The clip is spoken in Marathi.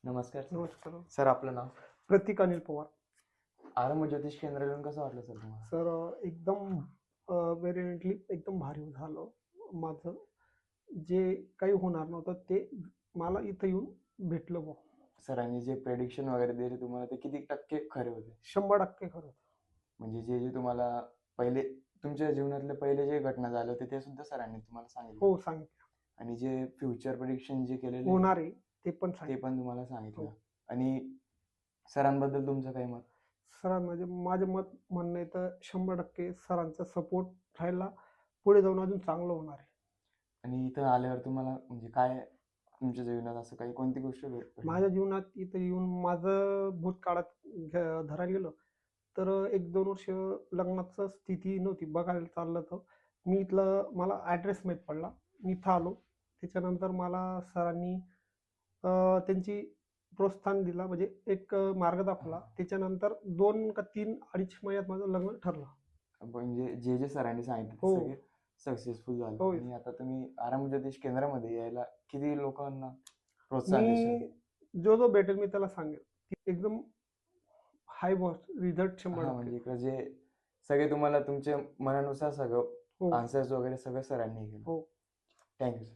नमस्कार सर. नमस्कार. सर आपलं नाव? प्रतीक अनिल पवार. आरंभ ज्योतिष केंद्र येऊन कसं वाटलं सर तुम्हाला? सर एकदम व्हेरियंटली एकदम भारी झालं. माझं जे काही होणार नव्हतं ते मला इथं येऊन भेटलं बुवा. सरांनी जे प्रेडिक्शन वगैरे दिले तुम्हाला ते किती टक्के खरे होते? 100% खरं. म्हणजे जे जे तुम्हाला पहिले तुमच्या जीवनातले पहिले जे घटना झाल्या होत्या ते सुद्धा सरांनी तुम्हाला सांगितलं हो, सांगितलं. आणि जे फ्युचर प्रेडिक्शन जे केलेले होणार आहे ते पण ते सांगितलं. पण तुम्हाला हो. सांगितलं. आणि सरांबद्दल तुमचं काही मत? म्हणजे माझं मत म्हणणं आहे तर 100% सरांचा सपोर्ट राहायला पुढे जाऊन अजून चांगलं होणार आहे. आणि इथं आल्यावर तुम्हाला म्हणजे काय तुमच्या जीवनात असं काही कोणती गोष्ट भेटली? माझ्या जीवनात इथं येऊन माझं भूतकाळात धरायला गेलं तर 1-2 वर्ष लग्नाचं स्थिती नव्हती. बघायला चाललं तर मी इथलं मला ॲड्रेस माहीत पडला. मी इथं आलो. त्याच्यानंतर मला सरांनी त्यांची प्रोत्साहन दिला म्हणजे एक मार्ग दाखवला. त्याच्यानंतर 2 का 3 अडीच महिन्यात माझं लग्न ठरलं. म्हणजे जे जे सरांनी सांगितलं ते हो. सगळे सक्सेसफुल झाले. हो. आणि आता तुम्ही आरंभ ज्योतिष केंद्रामध्ये यायला किती लोकांना मी प्रोत्साहन देशाल? जो भेटेल मी त्याला सांगेल, की एकदम हाय रिझल्ट हां, 100%. म्हणजे इकडे जे सगळे तुम्हाला तुमच्या मनानुसार सगळं हो. आन्सर्स वगैरे सगळं सरांनी केलं. हो. Thank you sir.